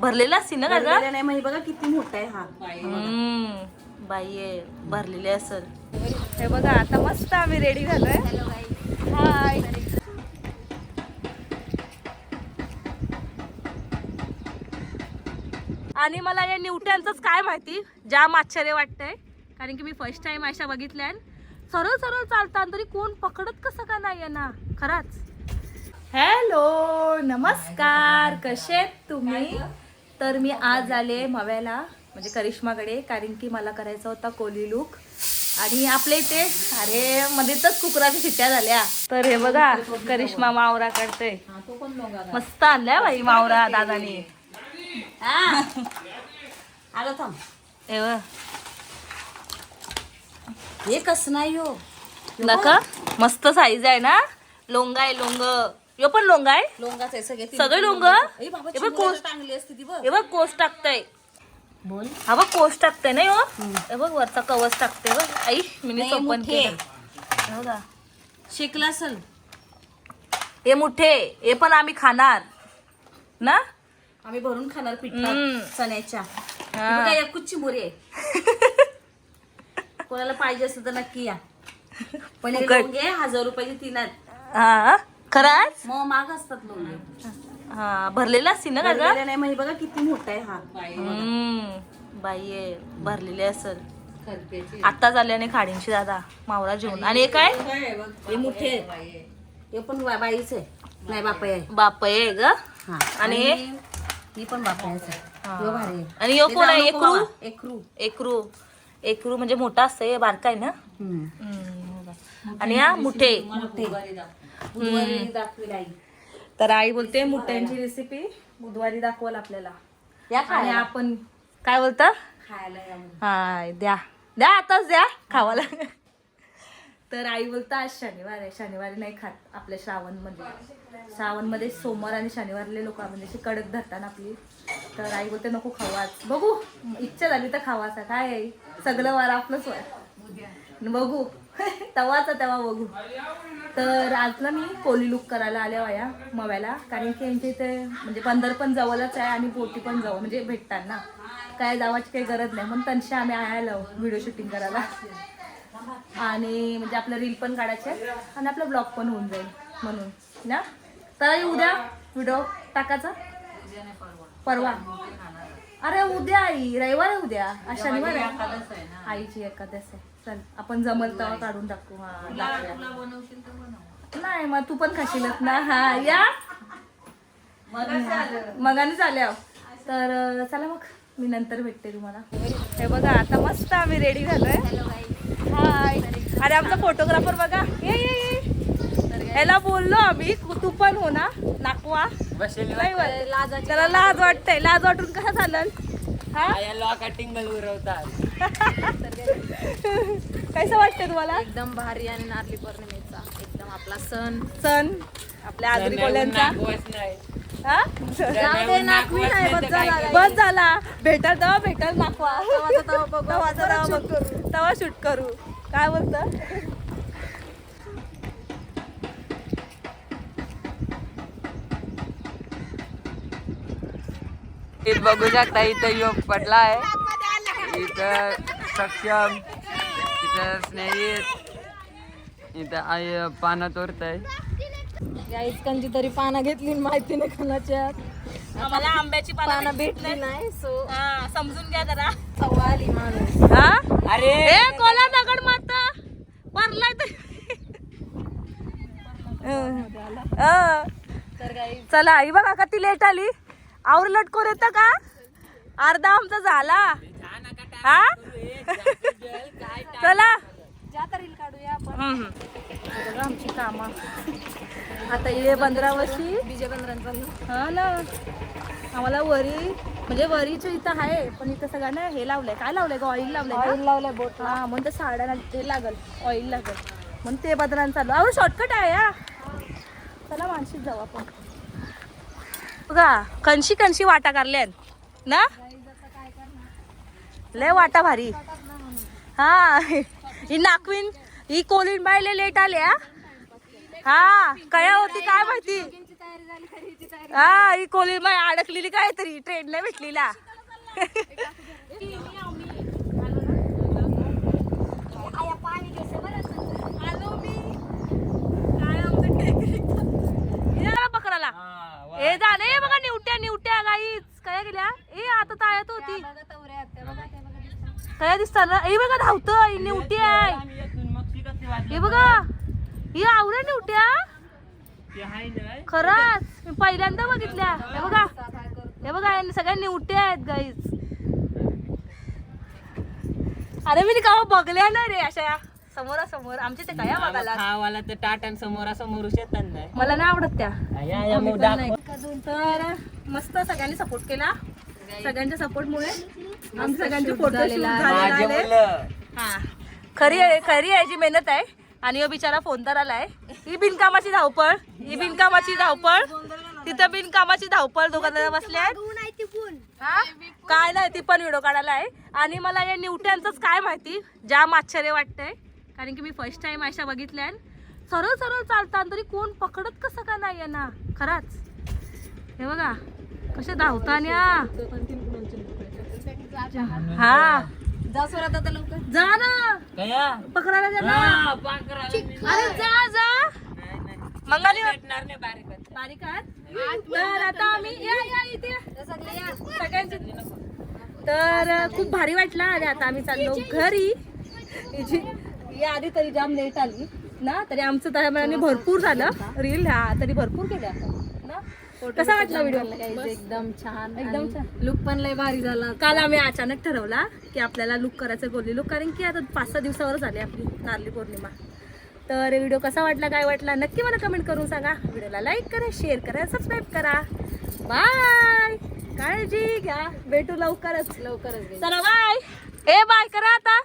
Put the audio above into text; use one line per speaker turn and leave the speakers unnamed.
भरलेला असती ना का
नाही म्हणजे बघा किती मोठा आहे हा.
बाई आहे भरलेली असेल. हे बघा आता मस्त आम्ही रेडी झालोय. हाय. आणि मला या निवट्यांचंच काय माहिती जाम आश्चर्य वाटतंय, कारण की मी फर्स्ट टाइम अशा बघितल्या. सरळ सरळ चालतात तरी कोण पकडत कसं का नाही ना खरंच. हॅलो नमस्कार, कसे आहेत तुम्ही? तर मी आज आले मव्याला म्हणजे करिश्माकडे, कारण की मला करायचा होता कोली लुक. आणि आपल्या इथे अरे मध्ये तर कुकराच्या शिट्ट्या झाल्या. तर हे बघा करिश्मा मावरा काढते. मस्त आणलाय बाई मावरा दादाने.
आलो थांब.
हे कसं नाही हो नका, मस्त साईज आहे ना. लोंगा आहे लोंग, यो पण लोंगा आहे.
लोंगाच आहे
सगळे लोंग.
चांगली असते ती बघ.
हे बघ कोस टाकताय.
बोल.
हा बघ कोस टाकताय ना. हे बघ वरचा कवच टाकते बघ. आई मी ओपन केलं बघा.
शेकला असेल
हे मोठे, हे पण आम्ही खाणार ना.
आम्ही भरून खाणार पिठा चण्याच्या.
हा.
काय कुच्ची मोरी आहे. कोणाला पाहिजे असेल तर नक्की या. पण हे
फुकट.
लोंगे 1000 रुपयाची 3 आहेत.
हा खरंच.
मग महाग असतात लोंगे.
हा भरलेला असती ना का
भरलेला नाही म्हणजे बघा किती मोठा आहे हा.
बाई आहे भरलेली असेल. आता झाल्याने खाडींशी दादा मावरा जेवण. आणि हे काय
हे मोठे आहे. हे पण बाईच आहे. नाही बापाई आहे.
बाप आहे ग.
हा.
आणि हे
ही पण बापाईच आहे. ह्यो भारी आहे.
आणि यो कोण आहे? एकरू.
एकरू.
एकरू. एकरू म्हणजे मोठा असतंय, बारका आहे ना. आणि हा मुठे.
बुधवारी दाखवेल आई.
तर आई बोलते मुठ्यांची रेसिपी बुधवारी दाखवाल आपल्याला.
या
आणि
खायला.
आपण काय बोलता
खायला या म्हणून.
हाय द्या द्या आताच द्या खावाला. तर आई बोलता आज शनिवार आहे, शनिवारी नाही खात आपल्या श्रावणमध्ये सोमवार आणि शनिवारले लोक म्हणजे अशी कडक धरतात आपली. तर आई बोलते नको खावाच. बघू इच्छा झाली तर खावाचा काय आहे, सगळं वार आपलंच वार बघू. तेव्हाचा तेव्हा बघू. तर आज ना मी कोली लुक करायला आल्या वाया मव्याला, कारण की यांच्या इथे म्हणजे बंदर पण जवळच आहे आणि बोटी पण जवळ म्हणजे भेटतात ना. काय जावाची काही गरज नाही म्हणून त्यांची आम्ही आयला व्हिडिओ शूटिंग करायला. आणि म्हणजे आपलं रील पण काढायचे आणि आपला ब्लॉग पण होऊन जाईल म्हणून ना. तर उद्या व्हिडिओ टाकायचा परवा. अरे उद्या आई रविवार आहे उद्या. आज शनिवार आहे. आईची एकादश आहे. चल आपण जमल तेव्हा काढून टाकू. नाही मग तू पण खाशीलच ना. हा या मगाने झाल्या. तर चला मग मी नंतर भेटते तुम्हाला. हे बघा आता मस्त आम्ही रेडी झालोय. हाय. अरे आमचा फोटोग्राफर बघा. ये याला बोललो आम्ही तू पण हो ना नाकवा. त्याला लाज वाटतंय. लाज वाटून कसं चालेल. कसं वाटतंय तुम्हाला?
एकदम भारी. आणि नारळी पौर्णिमेचा एकदम आपला
सण आपल्या आगरी कोल्यांचा. बस झाला. भेटल नाकवा. तेव्हा शूट करू. काय बोलत
बघू शकता इथं योग पडला आहे. इथं सक्षम, इथं स्नेहित, इथं आई पानं तोडत आहे.
कंची तरी पानं घेतली माहिती नाही कोणाच्या.
आम्हाला आंब्याची
पानं भेटली नाही. सो
समजून घ्या जरा.
सवाली माणूस.
अरे कोला दगड माता पडलाय
तर काही
चला आई बघा का ती लेट आली. आवर लटकोर येत का? अर्धा आमचा झाला. हा चला
जाता रील काढूया आपण.
आमची कामा आता ये 15 वर्षी
बीजे बंदरांचा.
हा ना. आम्हाला वरी म्हणजे वरीच्या इथं आहे पण इथं सगळ्यांना हे लावलंय. काय लावलंय ग? ऑइल लावलंय
बोट.
हा म्हणून तर साड्याला ते लागल ऑइल लागल म्हणून ते बदलांना चालू. अहो शॉर्टकट आहे या. चला मानशीत जाऊ आपण. बघा कणशी वाटा काढल्यात ना. लय वाटा भारी. हा ही नाकवीन ही कोलीन बायले लेट आल्या. हा कया होती काय माहिती. हा ही कोली माय अडकलेली काय तरी ट्रेन नाही भेटलेला. पकडाला हे झालं हे बघा निवट्या निवट्या गाईच काय गेल्या ए आता ताळ्यात होती काय दिसतात ना हे बघा धावतं निवटी आहे हे बघा ही आवड्या निवट्या खरंच मी पहिल्यांदा बघितल्या हे बघा सगळ्या निवट्या आहेत गाईच. अरे मी का बघल्या ना रे अशा समोरासमोर आमच्या ते काय बघायला
खावाला तर टाटा समोरासमोर शेतात नाही.
मला नाही आवडत त्या. तर मस्त सगळ्यांनी सपोर्ट केला. सगळ्यांच्या सपोर्टमुळे आमच्या सगळ्यांचे फोटो हा खरी याची मेहनत आहे. आणि ह्यो बिचारा फोन तर आलाय. ही बिनकामाची धावपळ तिथं बिनकामाची धावपळ दोघांना बसल्या काय नाही ती पण व्हिडिओ काढायला आहे. आणि मला या निवट्यांचंच काय माहिती जाम आश्चर्य वाटतंय कारण की मी फर्स्ट टाइम अशा बघितल्या. सरळ सरळ चालतात तरी कोण पकडत कसं का नाही ना खरंच. हे बघा कसे धावताना हा जा ना पकडायला जा ना. अरे जा जा मंगाली बारीक तर आता आम्ही या इथे सगळ्यांचे तर खूप भारी वाटला. आणि आता आम्ही चाललो घरी. या आधी तरी जाम लेट आली ना तरी आमचं त्याप्रमाणे भरपूर झालं रील हा तरी भरपूर केल्या ना. कसा वाटला व्हिडिओ?
एकदम छान
लुक पण लय भारी झाला. काल आम्ही अचानक ठरवला की आपल्याला लुक करायचं गोल्डी लुक कारण की आता 5-6 दिवसावर झाली आपली नारळी पौर्णिमा. तर व्हिडिओ कसा वाटला काय वाटला नक्की मला कमेंट करून सांगा. व्हिडिओला लाईक करा शेअर करा सबस्क्राईब करा. बाय काळजी घ्या भेटू लवकरच चला बाय. ए बाय करा आता.